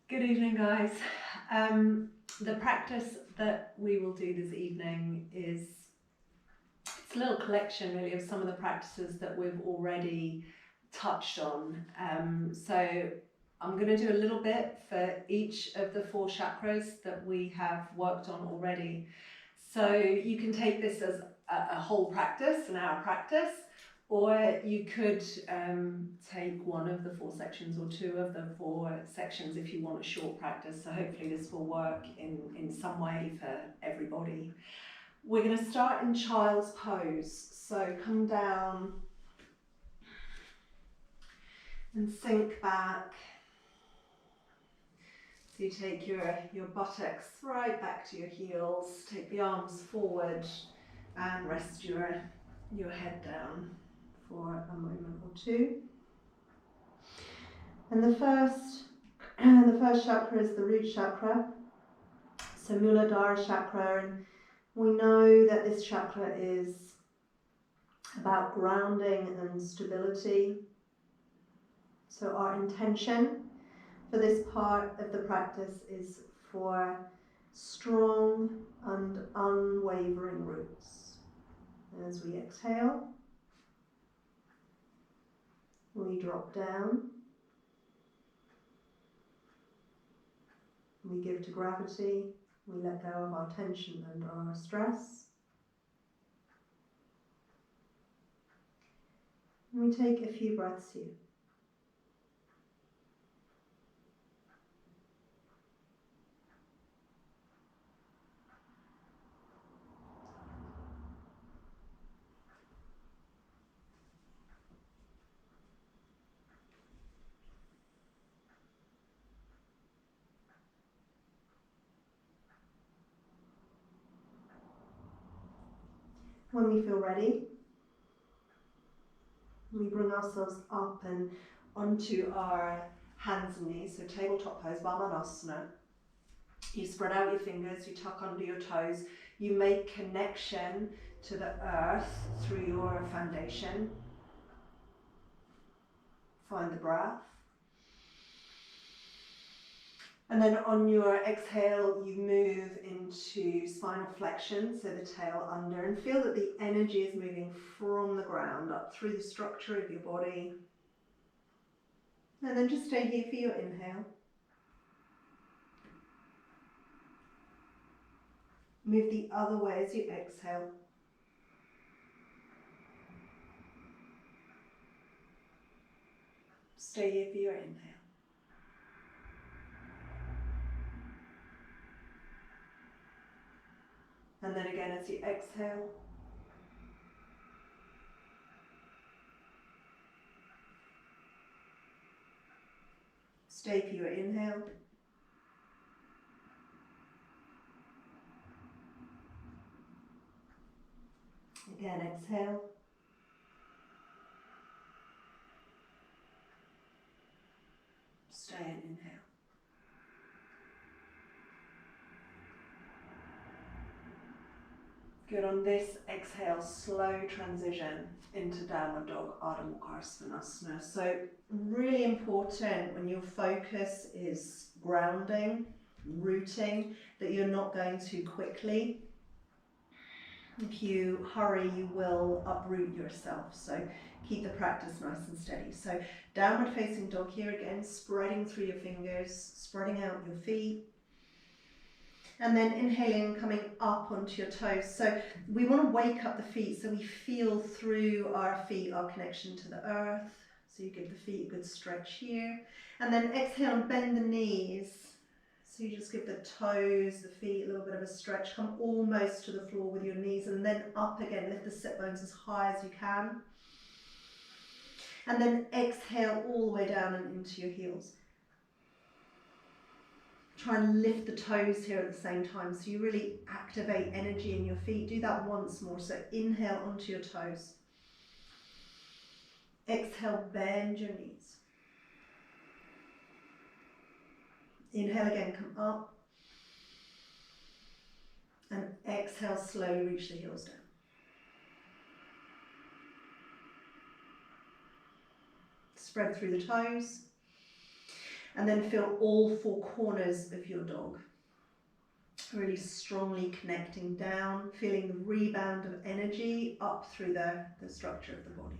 Good evening, guys. The practice that we will do this evening is it's a little collection really of some of the practices that we've already touched on. So I'm going to do a little bit for each of the 4 chakras that we have worked on already. So you can take this as a whole practice, an hour practice, or you could take one of the 4 sections or 2 of the 4 sections if you want a short practice. So hopefully this will work in some way for everybody. We're going to start in child's pose. So come down and sink back. So you take your buttocks right back to your heels, take the arms forward and rest your head down for a moment or 2. And the first chakra is the root chakra, so Muladhara chakra, and we know that this chakra is about grounding and stability. So our intention for this part of the practice is for strong and unwavering roots. And as we exhale, we drop down. We give to gravity, we let go of our tension and our stress. And we take a few breaths here. When we feel ready, we bring ourselves up and onto our hands and knees, so tabletop pose, Vamanasana. You spread out your fingers, you tuck under your toes, you make connection to the earth through your foundation. Find the breath. And then on your exhale, you move into spinal flexion, so the tail under, and feel that the energy is moving from the ground up through the structure of your body. And then just stay here for your inhale. Move the other way as you exhale. Stay here for your inhale. And then again as you exhale. Stay for your inhale. Again, exhale. Stay and inhale. Good. On this exhale, slow transition into downward dog, Ardha Mukha Svanasana. So really important when your focus is grounding, rooting, that you're not going too quickly. If you hurry, you will uproot yourself. So keep the practice nice and steady. So downward facing dog here again, spreading through your fingers, spreading out your feet. And then inhaling, coming up onto your toes. So we want to wake up the feet so we feel through our feet our connection to the earth. So you give the feet a good stretch here. And then exhale and bend the knees. So you just give the toes, the feet a little bit of a stretch. Come almost to the floor with your knees and then up again. Lift the sit bones as high as you can. And then exhale all the way down and into your heels. Try and lift the toes here at the same time so you really activate energy in your feet. Do that once more. So inhale onto your toes. Exhale, bend your knees. Inhale again, come up. And exhale, slowly reach the heels down. Spread through the toes. And then feel all four corners of your dog. Really strongly connecting down, feeling the rebound of energy up through the structure of the body.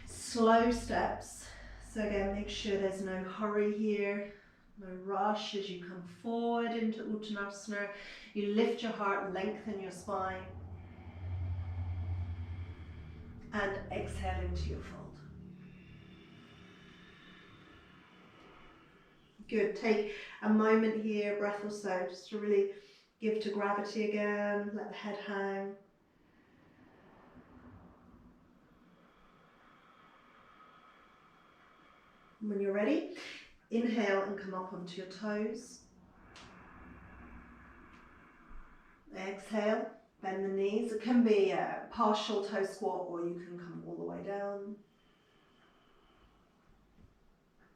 Slow steps. So again, make sure there's no hurry here, no rush as you come forward into Uttanasana. You lift your heart, lengthen your spine, and exhale into your fold. Good. Take a moment here, breath or so, just to really give to gravity again. Let the head hang. When you're ready, inhale and come up onto your toes. Exhale, bend the knees. It can be a partial toe squat, or you can come all the way down.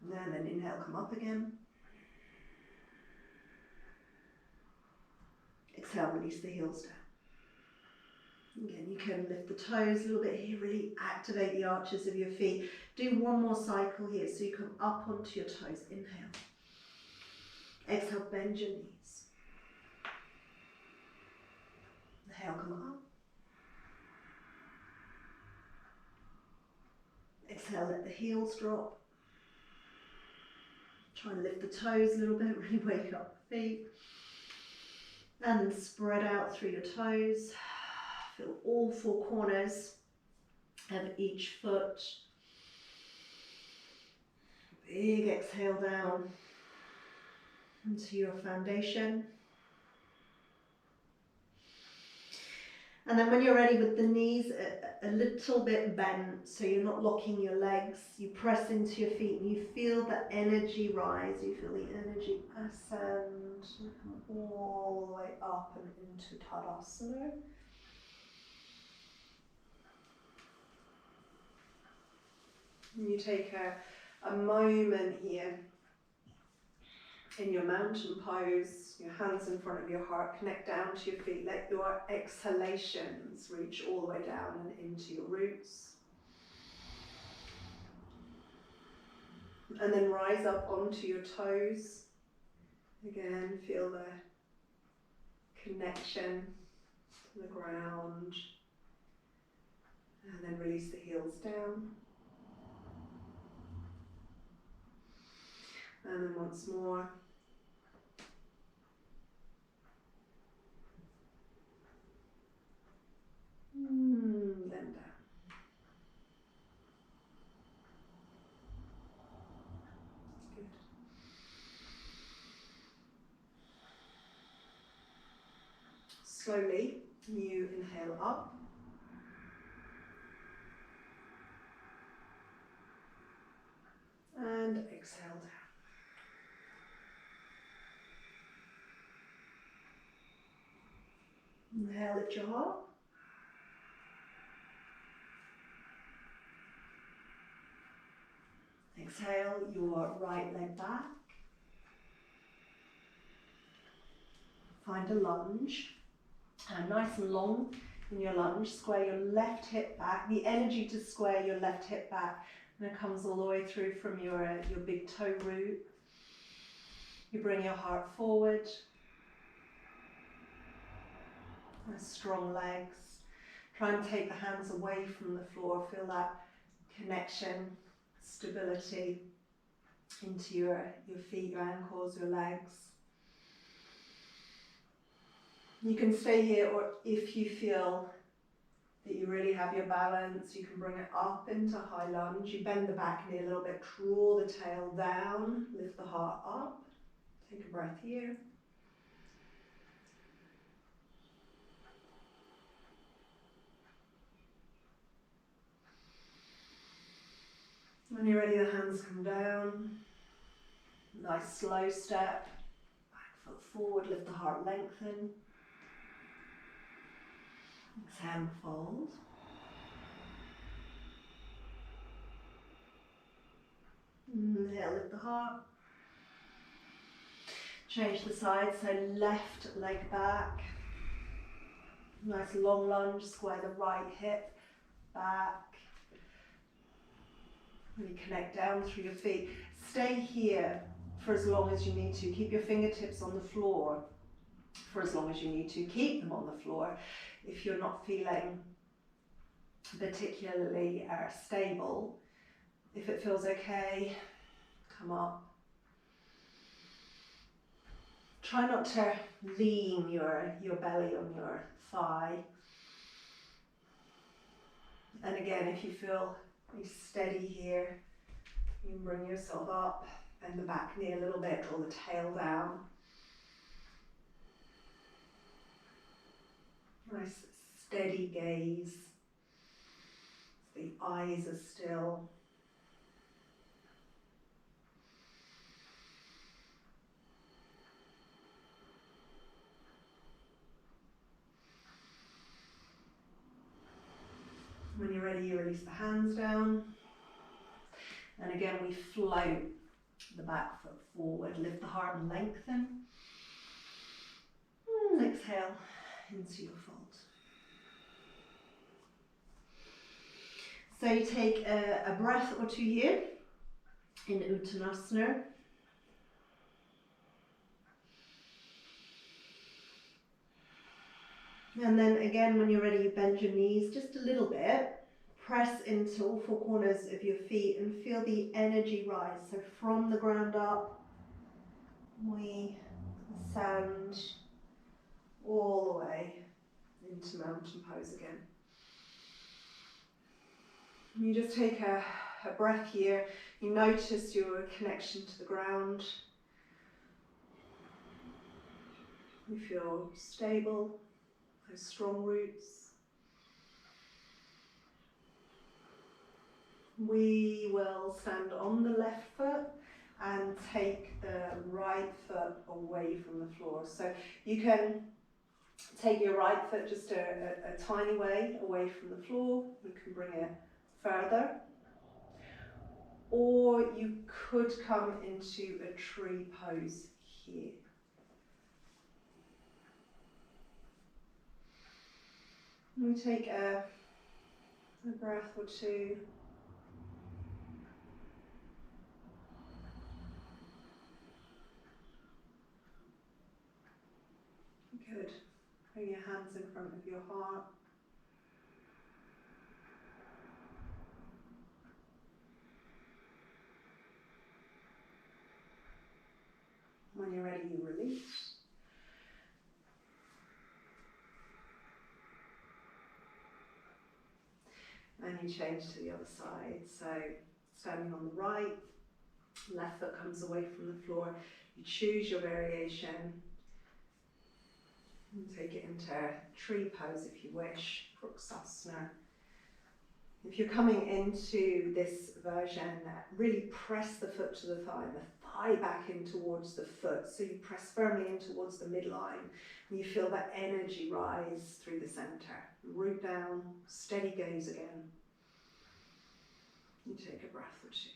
And then inhale, come up again. Exhale, release the heels down. Again, you can lift the toes a little bit here, really activate the arches of your feet. Do one more cycle here, so you come up onto your toes. Inhale. Exhale, bend your knees. Inhale, come up. Exhale, let the heels drop. Try and lift the toes a little bit, really wake up the feet. And then spread out through your toes. Feel all four corners of each foot. Big exhale down into your foundation. And then when you're ready, with the knees a little bit bent, so you're not locking your legs, you press into your feet and you feel the energy rise, you feel the energy ascend, come all the way up and into Tadasana. And you take a moment here in your mountain pose, your hands in front of your heart, connect down to your feet, let your exhalations reach all the way down and into your roots. And then rise up onto your toes. Again, feel the connection to the ground. And then release the heels down. And then once more. Then down. Good. Slowly, you inhale up. And exhale down. Inhale, lift your heart. Exhale your right leg back. Find a lunge. Nice and long in your lunge. Square your left hip back. The energy to square your left hip back, and it comes all the way through from your big toe root. You bring your heart forward. Nice strong legs. Try and take the hands away from the floor. Feel that connection, stability into your feet, your ankles, your legs. You can stay here, or if you feel that you really have your balance, you can bring it up into high lunge. You bend the back knee a little bit, draw the tail down, lift the heart up. Take a breath here. When you're ready, the hands come down. Nice slow step. Back foot forward, lift the heart, lengthen. Exhale, fold. Inhale, lift the heart. Change the side, so left leg back. Nice long lunge, square the right hip back. Really connect down through your feet. Stay here for as long as you need to. Keep your fingertips on the floor for as long as you need to. Keep them on the floor. If you're not feeling particularly stable, if it feels okay, come up. Try not to lean your belly on your thigh. And again, if you feel steady here, you can bring yourself up, bend the back knee a little bit, draw the tail down. Nice steady gaze. The eyes are still. When you're ready, you release the hands down. And again, we float the back foot forward, lift the heart and lengthen. And exhale into your fold. So you take a breath or two here in Uttanasana. And then again, when you're ready, you bend your knees just a little bit. Press into all four corners of your feet and feel the energy rise. So from the ground up, we ascend all the way into mountain pose again. You just take a breath here. You notice your connection to the ground. You feel stable, those strong roots. We will stand on the left foot and take the right foot away from the floor. So you can take your right foot just a tiny way away from the floor. You can bring it further. Or you could come into a tree pose here. We take a breath or two. Good. Bring your hands in front of your heart. When you're ready, you release. And you change to the other side. So standing on the right, left foot comes away from the floor. You choose your variation. And take it into tree pose if you wish, Bruksasana. If you're coming into this version, really press the foot to the thigh back in towards the foot. So you press firmly in towards the midline, and you feel that energy rise through the center. Root down, steady gaze again. You take a breath or two.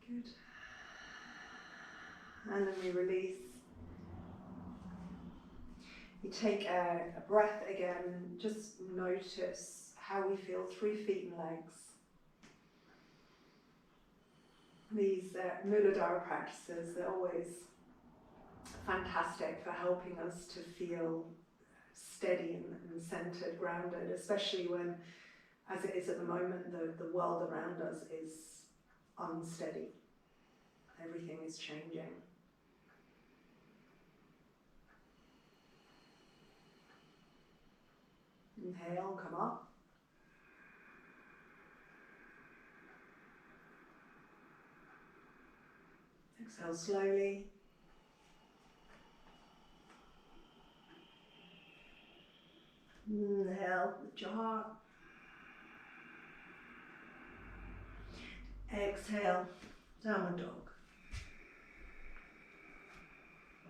Good. And then we release. You take a breath again, just notice how we feel through feet and legs. These Muladhara practices, they're always fantastic for helping us to feel steady and centered, grounded, especially when, as it is at the moment, the world around us is unsteady. Everything is changing. Inhale, come up. Exhale slowly. Inhale, lift your heart. Exhale, downward dog.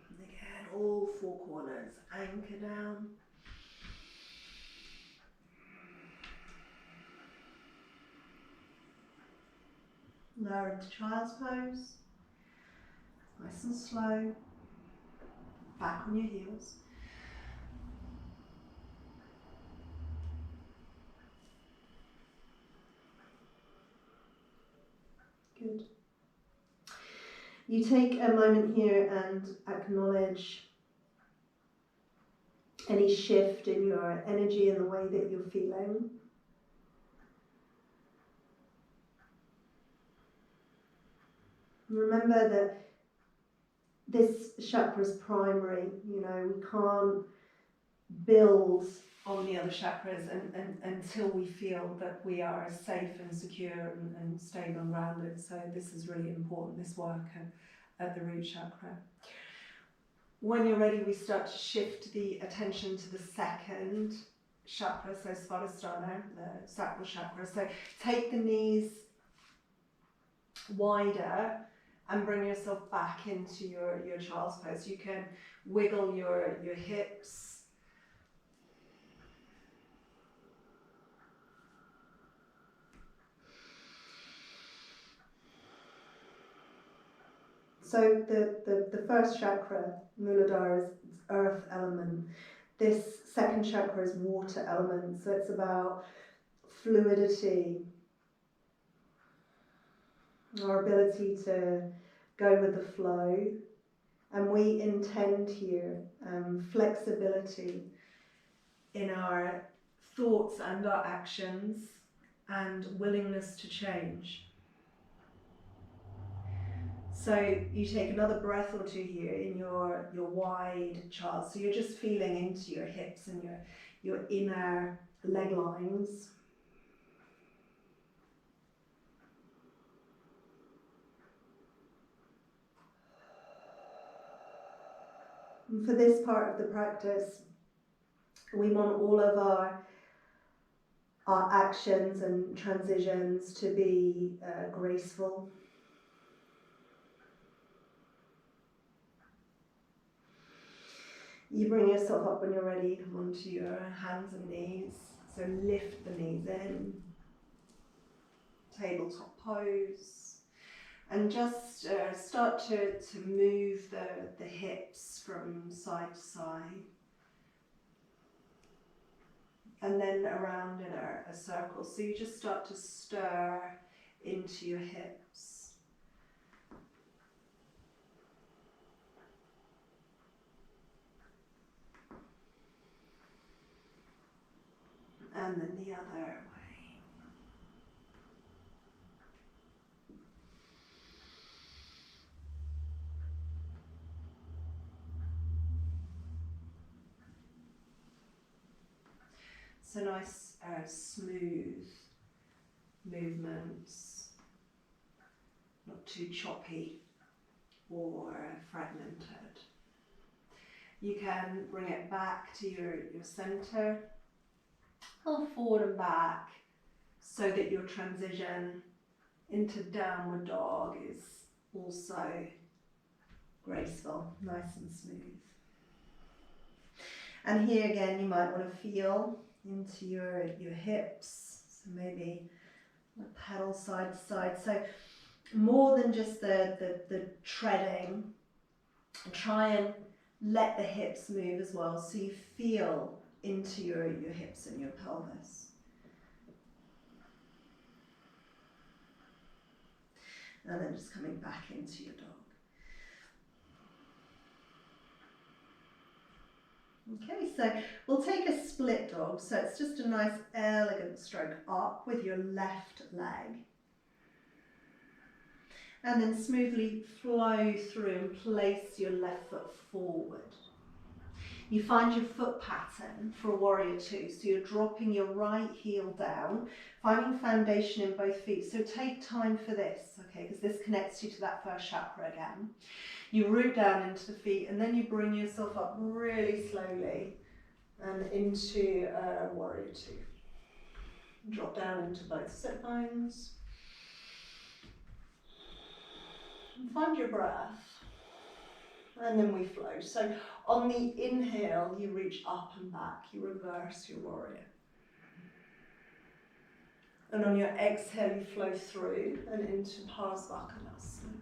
And again, all four corners, anchor down. Lower into child's pose. Nice and slow. Back on your heels. Good. You take a moment here and acknowledge any shift in your energy and the way that you're feeling. Remember that this chakra is primary, you know, we can't build on the other chakras until we feel that we are safe and secure and stable and grounded. So this is really important, this work at the root chakra. When you're ready, we start to shift the attention to the second chakra, so Svadhisthana, the sacral chakra. So take the knees wider and bring yourself back into your child's pose. You can wiggle your hips. So the first chakra, Muladhara, is earth element. This second chakra is water element, so it's about fluidity, our ability to go with the flow, and we intend here flexibility in our thoughts and our actions and willingness to change. So you take another breath or two here in your wide chart. So you're just feeling into your hips and your inner leg lines. And for this part of the practice, we want all of our actions and transitions to be graceful. You bring yourself up when you're ready, come onto your hands and knees. So lift the knees in, tabletop pose, and just start to move the hips from side to side. And then around in a circle. So you just start to stir into your hips. And then the other way. So nice smooth movements, not too choppy or fragmented. You can bring it back to your center, or forward and back, so that your transition into downward dog is also graceful, nice and smooth. And here again, you might want to feel into your hips, so maybe pedal side to side. So more than just the treading, try and let the hips move as well, so you feel into your hips and your pelvis. And then just coming back into your dog. Okay, so we'll take a split dog. So it's just a nice elegant stroke up with your left leg. And then smoothly flow through and place your left foot forward. You find your foot pattern for a warrior two. So you're dropping your right heel down, finding foundation in both feet. So take time for this, okay, because this connects you to that first chakra again. You root down into the feet and then you bring yourself up really slowly and into warrior two. Drop down into both sit bones. And find your breath. And then we flow. So on the inhale, you reach up and back. You reverse your warrior. And on your exhale, you flow through and into Parsvakonasana.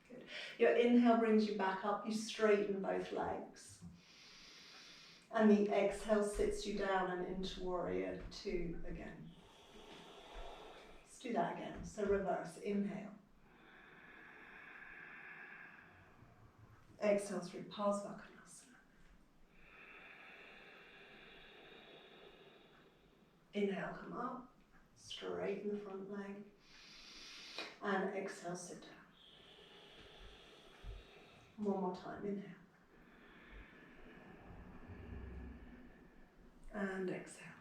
Good. Your inhale brings you back up, you straighten both legs. And the exhale sits you down and into Warrior Two again. Let's do that again. So reverse, inhale. Exhale through Parsvakonasana. Inhale, come up, straighten the front leg, and exhale, sit down. One more time, inhale. And exhale.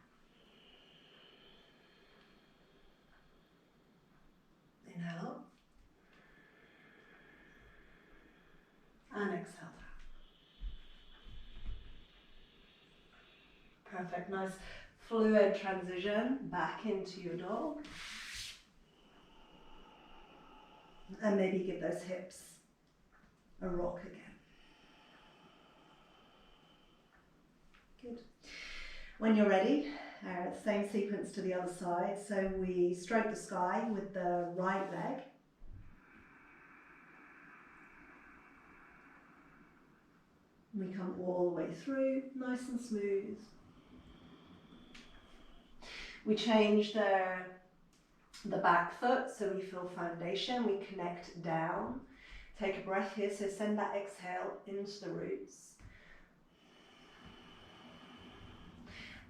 Inhale up. And exhale down. Perfect, nice fluid transition back into your dog. And maybe give those hips a rock again. Good. When you're ready, same sequence to the other side. So we stroke the sky with the right leg. We come all the way through, nice and smooth. We change the back foot so we feel foundation. We connect down. Take a breath here, so send that exhale into the roots.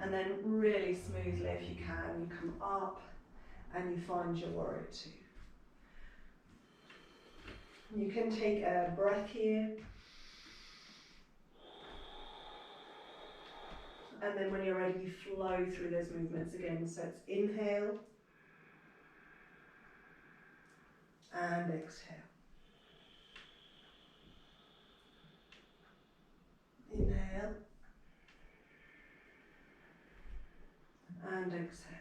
And then really smoothly, if you can, you come up and you find your Warrior Two. You can take a breath here. And then when you're ready, you flow through those movements again. So it's inhale and exhale. Inhale and exhale.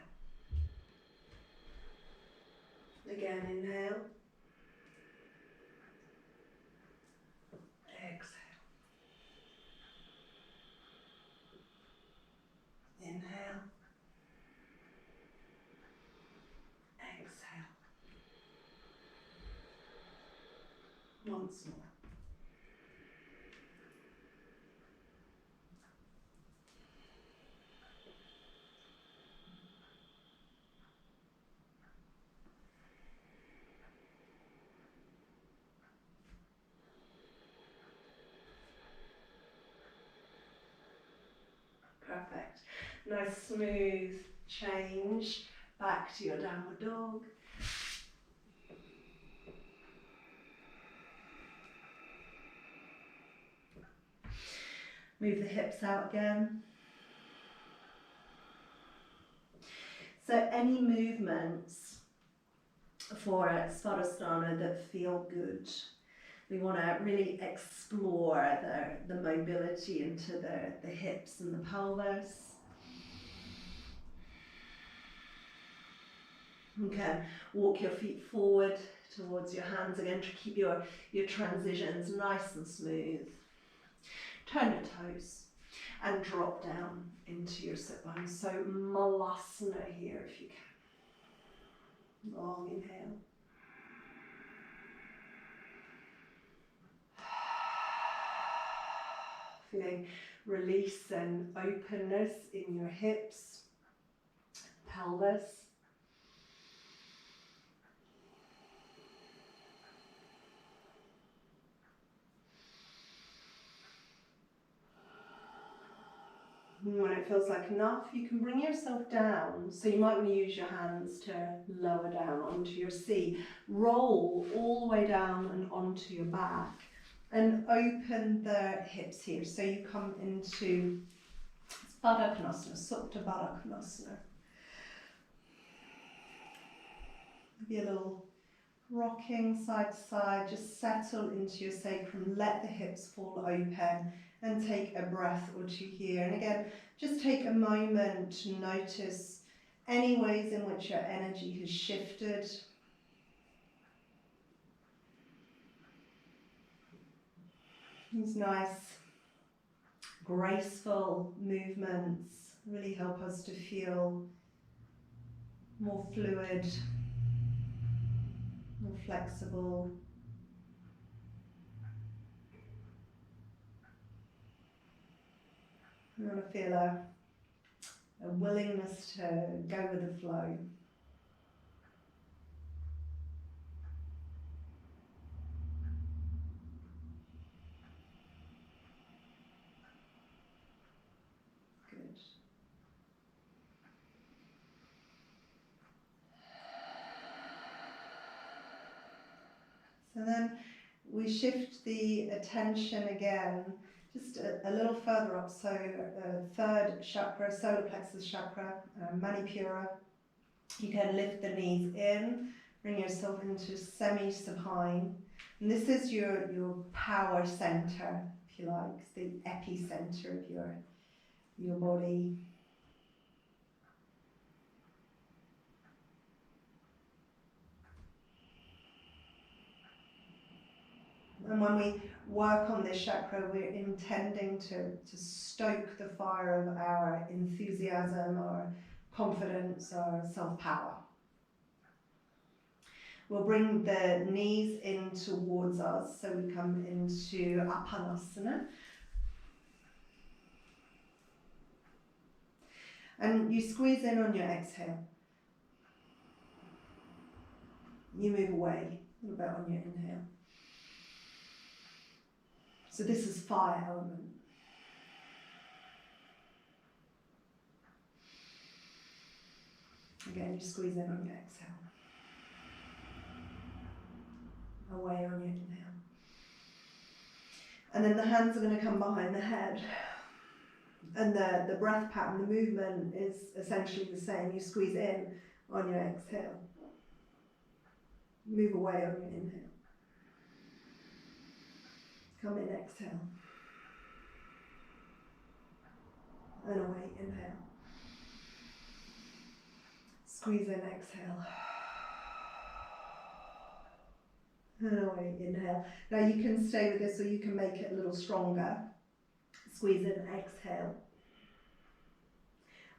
Again, inhale. Exhale. Inhale. Exhale. Once more. Perfect. Nice smooth change back to your downward dog. Move the hips out again. So any movements for Svadhisthana that feel good. We want to really explore the mobility into the hips and the pelvis. You can walk your feet forward towards your hands again to keep your transitions nice and smooth. Turn your toes and drop down into your sit bones. So Malasana here if you can. Long inhale. Feeling release and openness in your hips, pelvis. And when it feels like enough, you can bring yourself down. So you might want to use your hands to lower down onto your seat. Roll all the way down and onto your back. And open the hips here. So you come into Baddha Konasana, Supta Baddha Konasana. Maybe a little rocking side to side. Just settle into your sacrum. Let the hips fall open. And take a breath or two here. And again, just take a moment to notice any ways in which your energy has shifted. These nice graceful movements really help us to feel more fluid, more flexible. We want to feel a willingness to go with the flow. Good. So then we shift the attention again just a little further up. So third chakra, solar plexus chakra, manipura. You can lift the knees in, bring yourself into semi-supine. And this is your power center, if you like. It's the epicenter of your body. And when we work on this chakra, we're intending to stoke the fire of our enthusiasm, our confidence, our self-power. We'll bring the knees in towards us, so we come into Apanasana. And you squeeze in on your exhale. You move away a little bit on your inhale. So this is fire element. Again, you squeeze in on your exhale. Away on your inhale. And then the hands are going to come behind the head. And the breath pattern, the movement is essentially the same. You squeeze in on your exhale. Move away on your inhale. Come in, exhale. And away, inhale. Squeeze in, exhale. And away, inhale. Now you can stay with this or you can make it a little stronger. Squeeze in, exhale.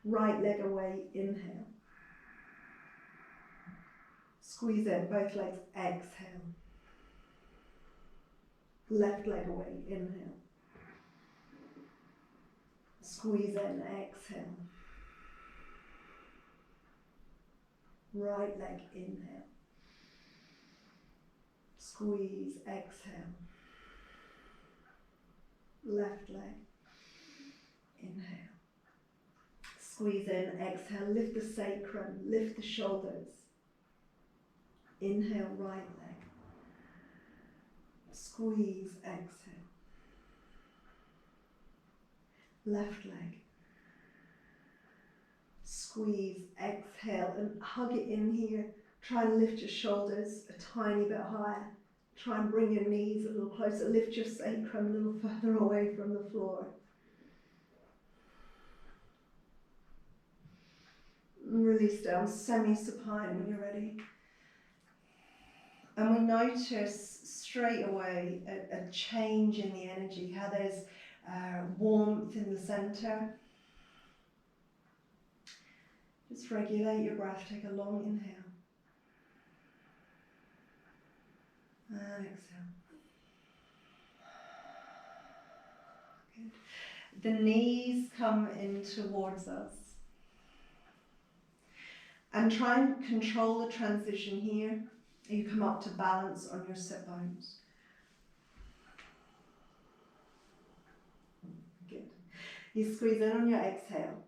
Right leg away, inhale. Squeeze in, both legs, exhale. Left leg away, inhale. Squeeze in, exhale. Right leg, inhale. Squeeze, exhale. Left leg, inhale. Squeeze in, exhale, lift the sacrum, lift the shoulders. Inhale, right leg. Squeeze, exhale. Left leg. Squeeze, exhale, and hug it in here. Try and lift your shoulders a tiny bit higher. Try and bring your knees a little closer. Lift your sacrum a little further away from the floor. Release down, semi-supine when you're ready. And we notice straight away a change in the energy, how there's warmth in the center. Just regulate your breath, take a long inhale. And exhale. Good. The knees come in towards us. And try and control the transition here. You come up to balance on your sit bones. Good. You squeeze in on your exhale.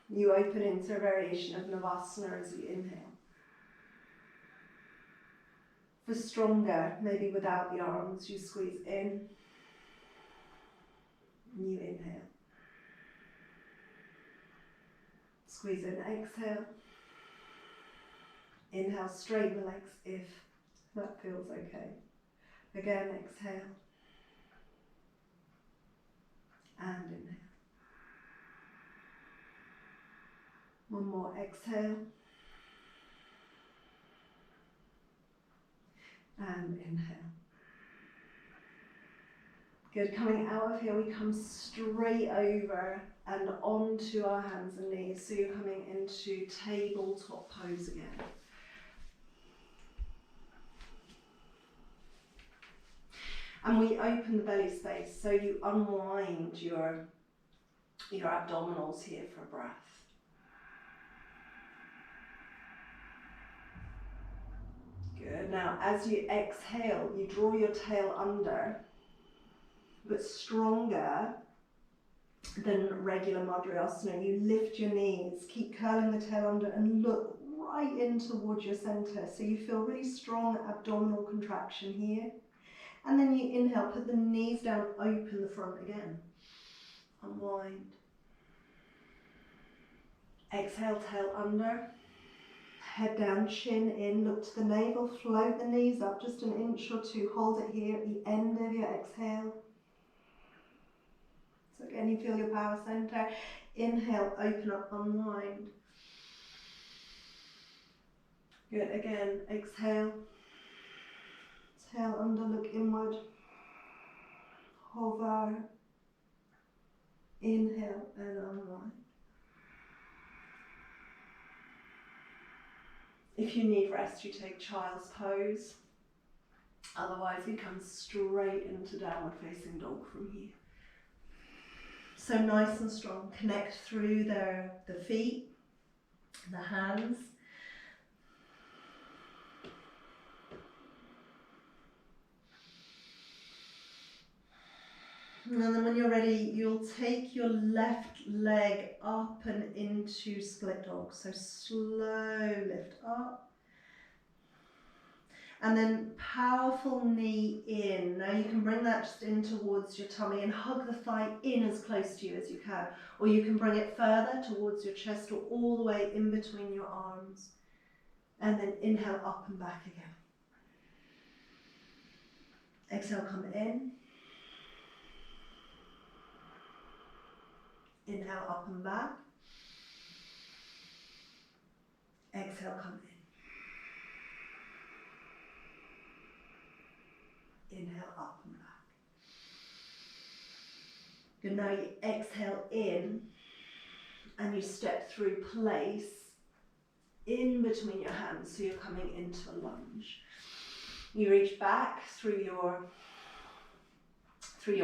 You open into a variation of Navasana as you inhale. For stronger, maybe without the arms, you squeeze in. You inhale. Squeeze in, exhale. Inhale, straighten the legs if that feels okay. Again, exhale. And inhale. One more, exhale. And inhale. Good, coming out of here, we come straight over and onto our hands and knees. So you're coming into tabletop pose again. And we open the belly space, so you unwind your abdominals here for breath. Good, now as you exhale, you draw your tail under, but stronger than regular Madhyasana. You lift your knees, keep curling the tail under and look right in towards your center. So you feel really strong abdominal contraction here. And then you inhale, put the knees down, open the front again. Unwind. Exhale, tail under. Head down, chin in, look to the navel, float the knees up just an inch or two. Hold it here at the end of your exhale. So again, you feel your power center. Inhale, open up, unwind. Good, again, exhale. Tail under, look inward. Hover. Inhale and unwind. If you need rest, you take child's pose. Otherwise, we come straight into downward facing dog from here. So nice and strong. Connect through the feet, the hands. And then when you're ready, you'll take your left leg up and into split dog. So slow lift up. And then powerful knee in. Now you can bring that just in towards your tummy and hug the thigh in as close to you as you can. Or you can bring it further towards your chest or all the way in between your arms. And then inhale up and back again. Exhale, come in. Inhale, up and back. Exhale, come in. Inhale, up and back. Good, now you exhale in and you step through place in between your hands, so you're coming into a lunge. You reach back through your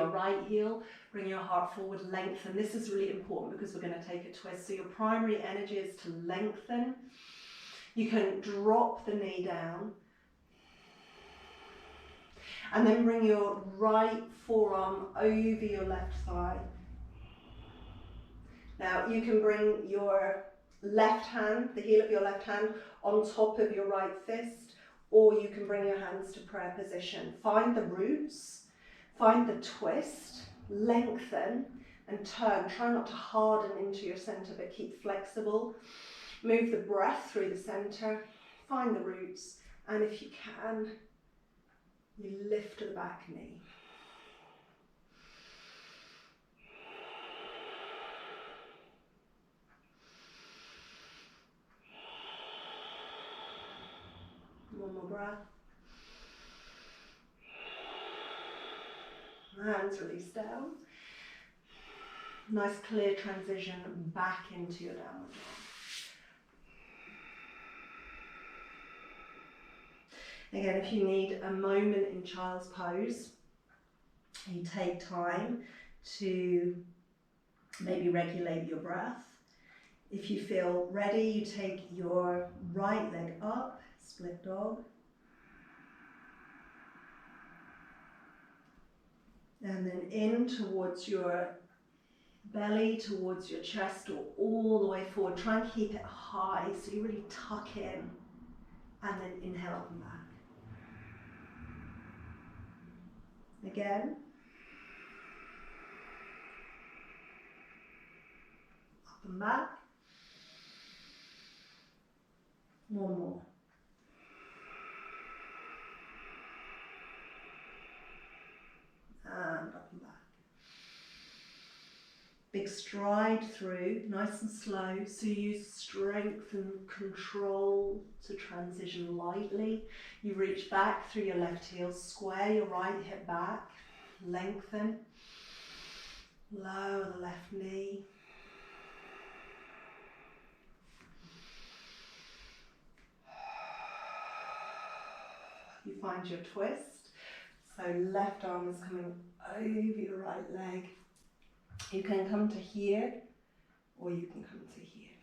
right heel, bring your heart forward, lengthen. This is really important because we're going to take a twist. So your primary energy is to lengthen. You can drop the knee down and then bring your right forearm over your left thigh. Now you can bring your left hand, the heel of your left hand, on top of your right fist, or you can bring your hands to prayer position. Find the roots, find the twist, lengthen and turn. Try not to harden into your center, but keep flexible. Move the breath through the center, find the roots, and if you can, you lift to the back knee. One more breath. Hands release down. Nice clear transition back into your downward dog. Again, if you need a moment in child's pose, you take time to maybe regulate your breath. If you feel ready, you take your right leg up, split dog. And then in towards your belly, towards your chest, or all the way forward. Try and keep it high so you really tuck in. And then inhale up and back. Again. Up and back. One more. And up and back. Big stride through, nice and slow, so you use strength and control to transition lightly. You reach back through your left heel, square your right hip back, Lengthen. Lower the left knee. You find your twist. So left arm is coming over your right leg. You can come to here, or you can come to here.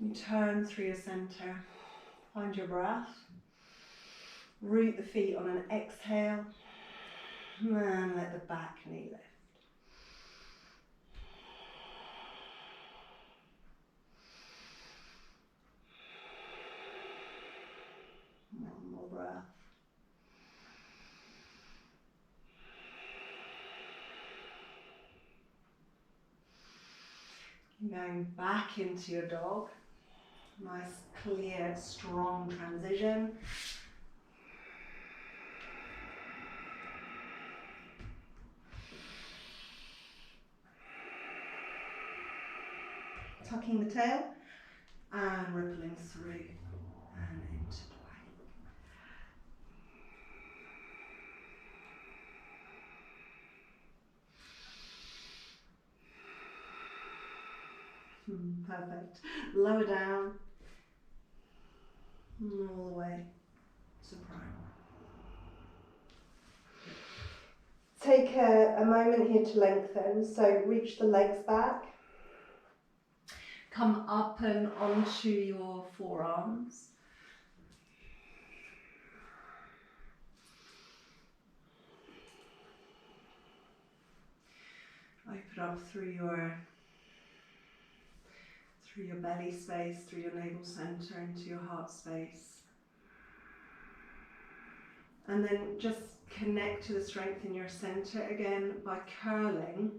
You turn through your center. Find your breath. Root the feet on an exhale. And let the back knee lift. One more breath. Going back into your dog. Nice, clear, strong transition. Tucking the tail and rippling through and into plank. Perfect. Lower down all the way to prime. Take a moment here to lengthen. So reach the legs back. Come up and onto your forearms. Open up through your belly space, through your navel center into your heart space. And then just connect to the strength in your center again by curling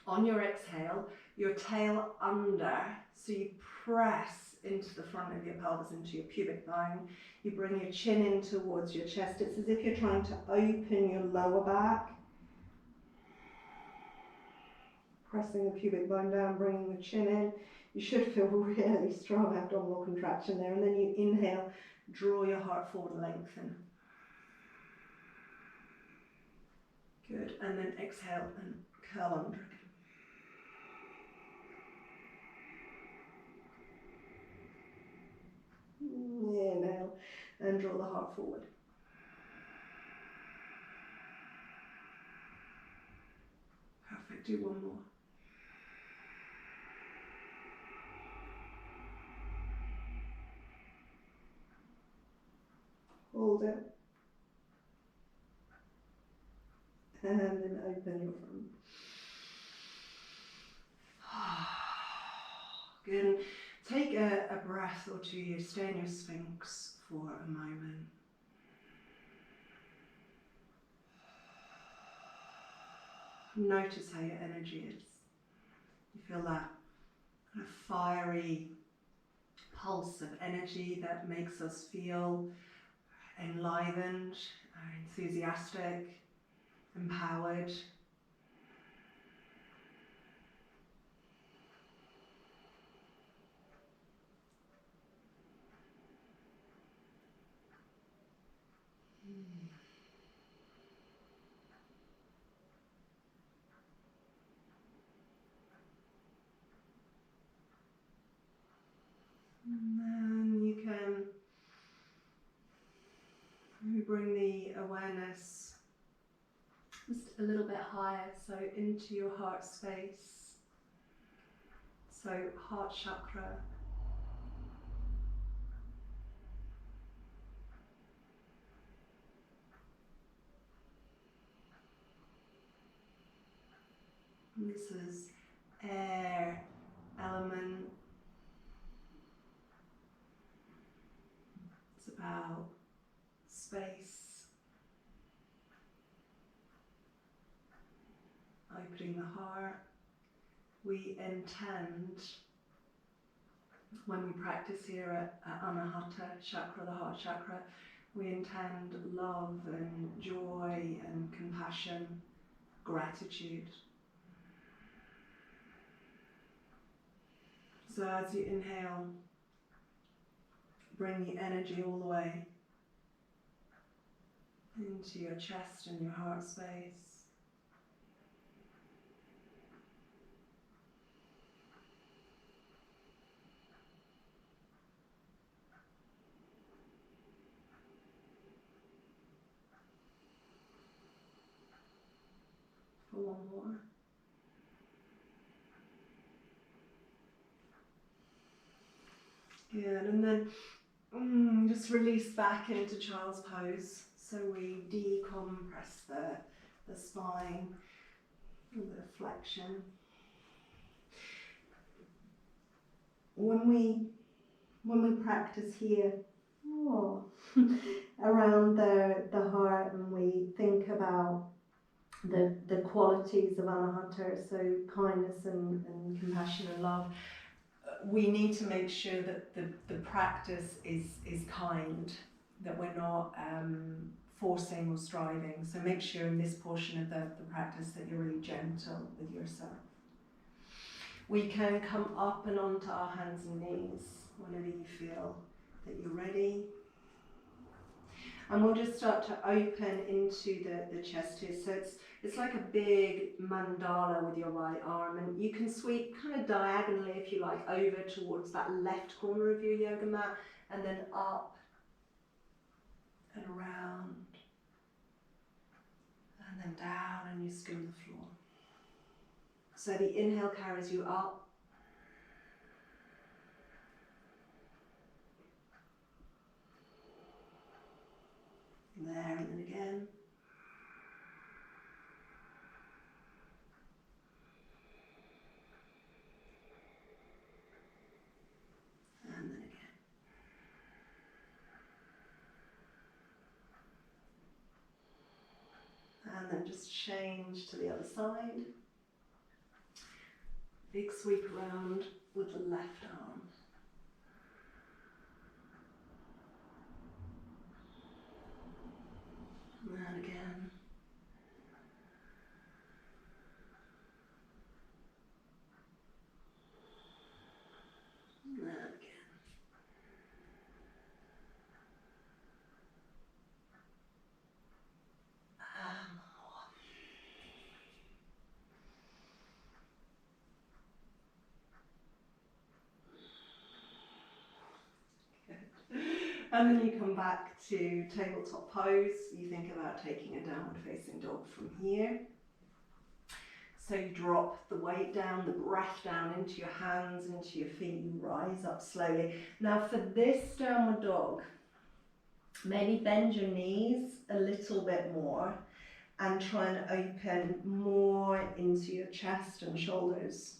on your exhale, your tail under, so you press into the front of your pelvis, into your pubic bone. You bring your chin in towards your chest. It's as if you're trying to open your lower back. Pressing the pubic bone down, bringing the chin in. You should feel really strong abdominal contraction there. And then you inhale, draw your heart forward, lengthen. Good. And then exhale and curl under again. Inhale and draw the heart forward. Perfect. Do one more. Hold it. And then open your front. Good. Take a breath or two here. Stay in your Sphinx for a moment. Notice how your energy is. You feel that kind of fiery pulse of energy that makes us feel enlivened, enthusiastic, empowered. And then you can bring the awareness just a little bit higher, so into your heart space. So heart chakra. And this is air element. It's about space, opening the heart. We intend, when we practice here at Anahata chakra, the heart chakra, we intend love and joy and compassion, gratitude. So as you inhale, bring the energy all the way into your chest and your heart space. For one more. Good, and then just release back into child's pose. So we decompress the spine, the flexion. When we practice here, around the heart, and we think about the qualities of Anahata, so kindness and compassion and love, we need to make sure that the practice is kind, that we're not forcing or striving. So make sure in this portion of the practice that you're really gentle with yourself. We can come up and onto our hands and knees whenever you feel that you're ready. And we'll just start to open into the chest here. So it's like a big mandala with your right arm, and you can sweep kind of diagonally, if you like, over towards that left corner of your yoga mat, and then up and around, and then down, and you skim the floor. So the inhale carries you up. There, and then again. And then again. And then just change to the other side. Big sweep around with the left arm. And again. And again. And one. Good. And then you come back to tabletop pose. You think about taking a downward facing dog from here. So you drop the weight down, the breath down into your hands, into your feet, you rise up slowly. Now for this downward dog, maybe bend your knees a little bit more and try and open more into your chest and shoulders.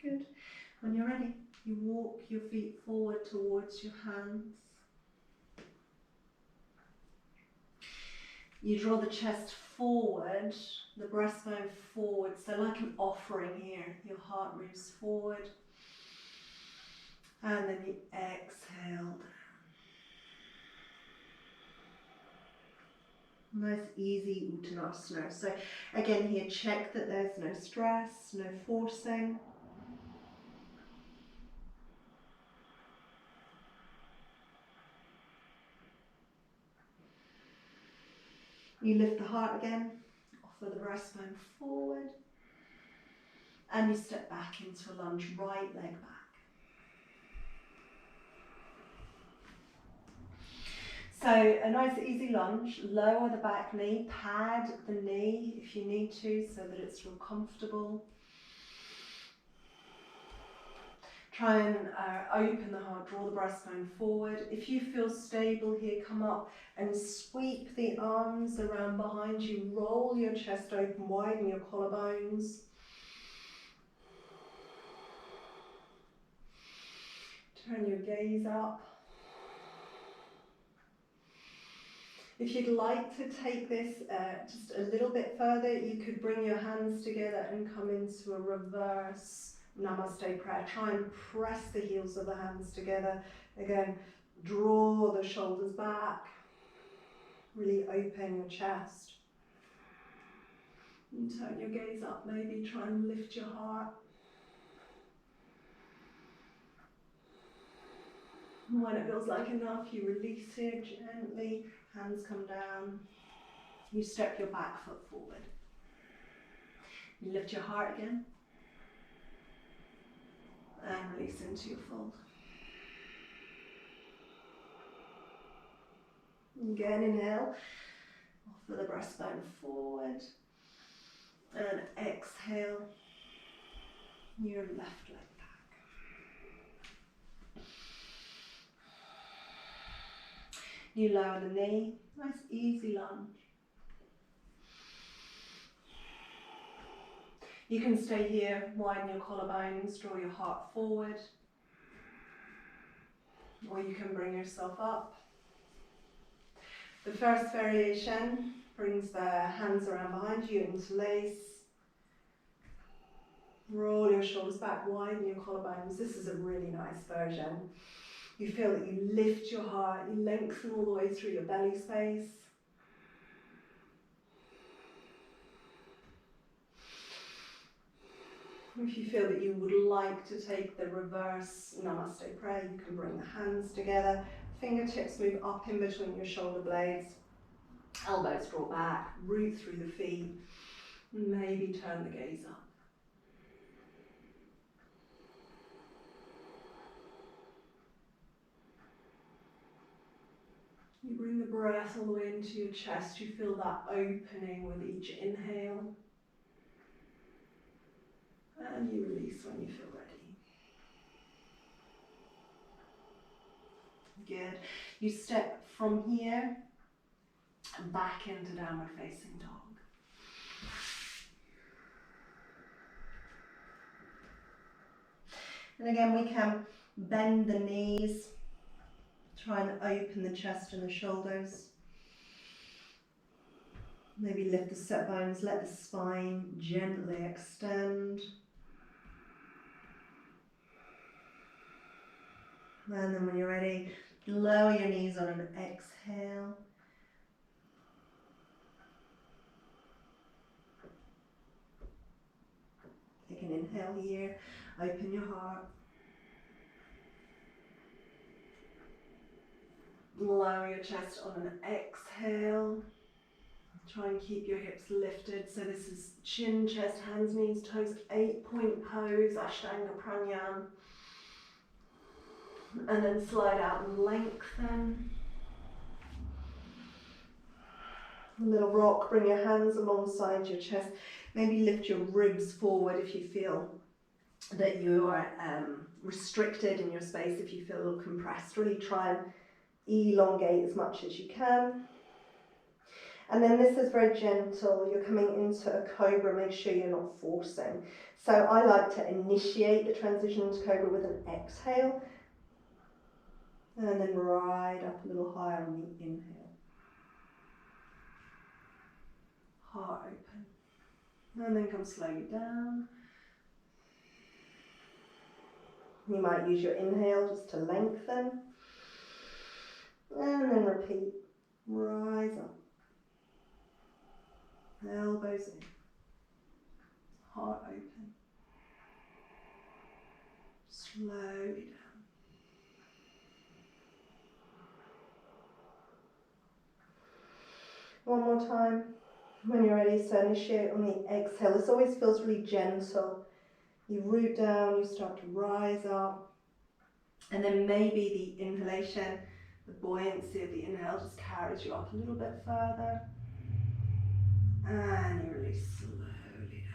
Good. When you're ready, you walk your feet forward towards your hands. You draw the chest forward, the breastbone forward, so like an offering here. Your heart moves forward. And then you exhale down. Nice easy Uttanasana. So again here, check that there's no stress, no forcing. You lift the heart again, offer the breastbone forward, and you step back into a lunge, right leg back. So a nice easy lunge, lower the back knee, pad the knee if you need to so that it's real comfortable. Try and open the heart, draw the breastbone forward. If you feel stable here, come up and sweep the arms around behind you. Roll your chest open, widen your collarbones. Turn your gaze up. If you'd like to take this just a little bit further, you could bring your hands together and come into a reverse Namaste prayer. Try and press the heels of the hands together. Again, draw the shoulders back. Really open your chest. And turn your gaze up, maybe try and lift your heart. And when it feels like enough, you release it gently, hands come down. You step your back foot forward. You lift your heart again. And release into your fold. Again, inhale. Offer the breastbone forward. And exhale. Your left leg back. You lower the knee. Nice easy lunge. You can stay here, widen your collarbones, draw your heart forward. Or you can bring yourself up. The first variation brings the hands around behind you, interlace. Roll your shoulders back, widen your collarbones. This is a really nice version. You feel that you lift your heart, you lengthen all the way through your belly space. If you feel that you would like to take the reverse Namaste prayer, you can bring the hands together. Fingertips move up in between your shoulder blades. Elbows draw back, root through the feet. Maybe turn the gaze up. You bring the breath all the way into your chest. You feel that opening with each inhale. And you release when you feel ready. Good. You step from here back into downward facing dog. And again, we can bend the knees, try and open the chest and the shoulders. Maybe lift the sit bones, let the spine gently extend. And then when you're ready, lower your knees on an exhale. Take an inhale here, open your heart. Lower your chest on an exhale. Try and keep your hips lifted. So this is chin, chest, hands, knees, toes, 8-point pose, Ashtanga Pranayama. And then slide out and lengthen. A little rock, bring your hands alongside your chest. Maybe lift your ribs forward if you feel that you are restricted in your space, if you feel a little compressed. Really try and elongate as much as you can. And then this is very gentle. You're coming into a cobra. Make sure you're not forcing. So I like to initiate the transition into cobra with an exhale. And then ride up a little higher on the inhale. Heart open. And then come slowly down. You might use your inhale just to lengthen. And then repeat. Rise up. Elbows in. Heart open. Slowly down. One more time. When you're ready, so initiate on the exhale. This always feels really gentle. You root down, you start to rise up. And then maybe the inhalation, the buoyancy of the inhale just carries you up a little bit further. And you release slowly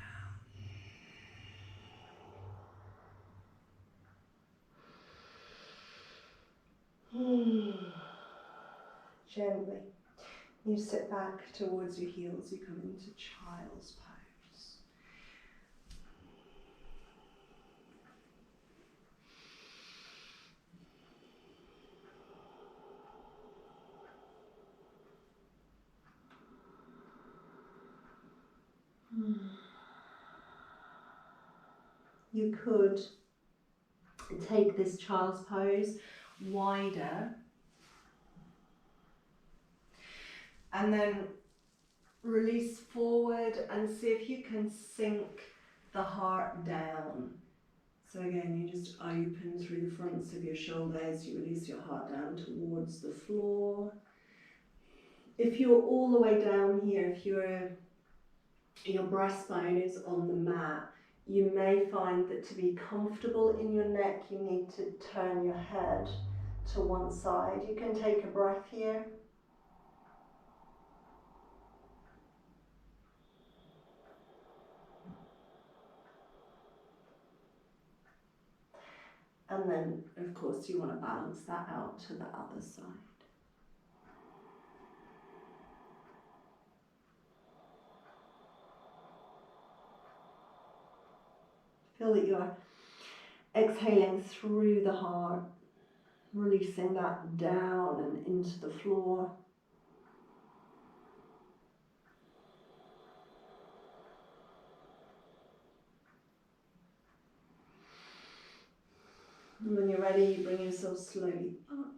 down. Gently. You sit back towards your heels, you come into child's pose. You could take this child's pose wider and then release forward and see if you can sink the heart down. So again, you just open through the fronts of your shoulders, you release your heart down towards the floor. If you're all the way down here, if your breastbone is on the mat, you may find that to be comfortable in your neck, you need to turn your head to one side. You can take a breath here. And then, of course, you want to balance that out to the other side. Feel that you're exhaling through the heart, releasing that down and into the floor. And when you're ready, you bring yourself slowly up.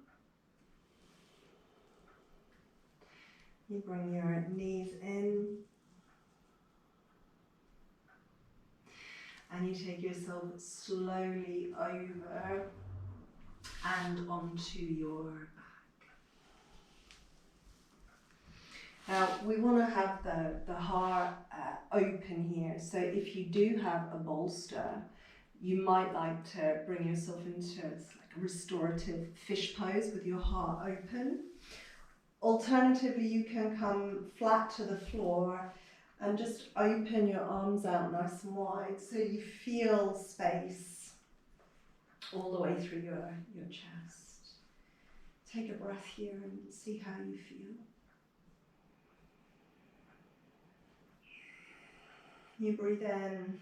You bring your knees in. And you take yourself slowly over and onto your back. Now, we want to have the heart open here. So if you do have a bolster, you might like to bring yourself into like a restorative fish pose with your heart open. Alternatively, you can come flat to the floor and just open your arms out nice and wide so you feel space all the way through your chest. Take a breath here and see how you feel. You breathe in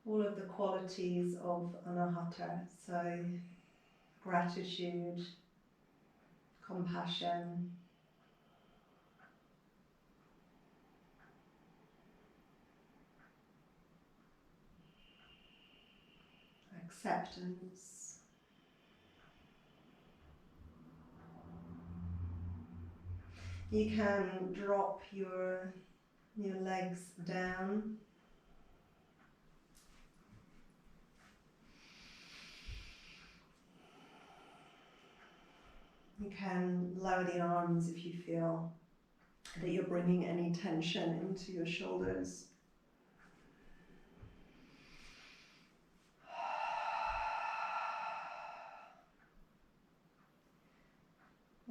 all of the qualities of anahata, so gratitude, compassion, acceptance, you can drop your legs down. You can lower the arms if you feel that you're bringing any tension into your shoulders.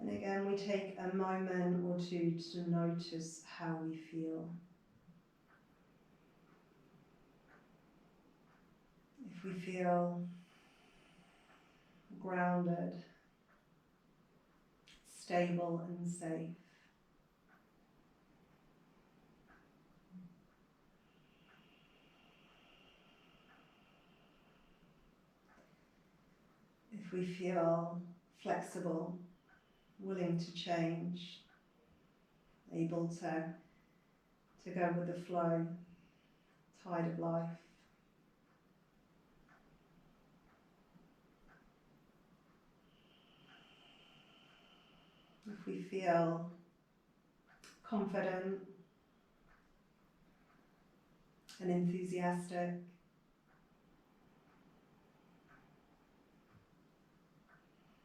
And again, we take a moment or two to notice how we feel. If we feel grounded, stable and safe. If we feel flexible, willing to change, able to go with the flow, tide of life. If we feel confident and enthusiastic,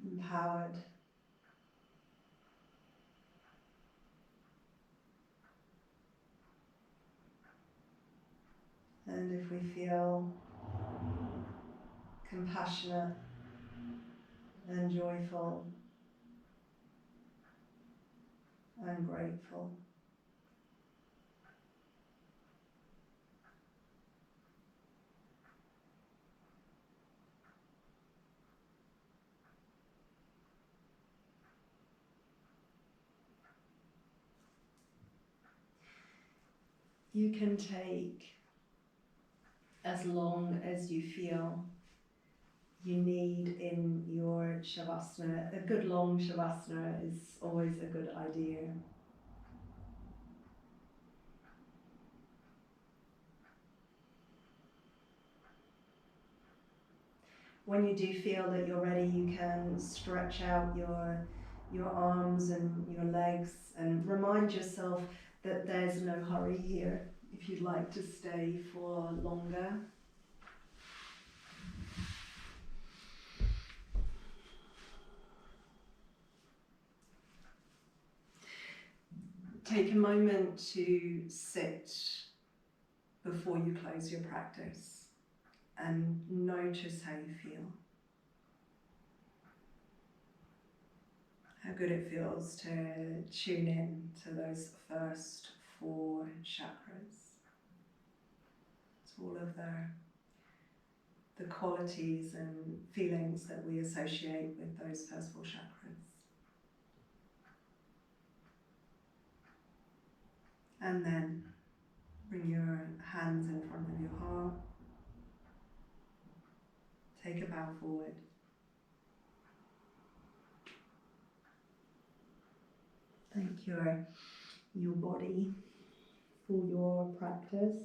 empowered, and if we feel compassionate and joyful and grateful. You can take as long as you feel you need in your Shavasana. A good long Shavasana is always a good idea. When you do feel that you're ready, you can stretch out your arms and your legs and remind yourself that there's no hurry here if you'd like to stay for longer. Take a moment to sit before you close your practice and notice how you feel. How good it feels to tune in to those first 4 chakras. It's all of the qualities and feelings that we associate with those first 4 chakras. And then bring your hands in front of your heart. Take a bow forward. Thank your body for your practice.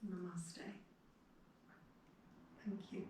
Namaste. Thank you.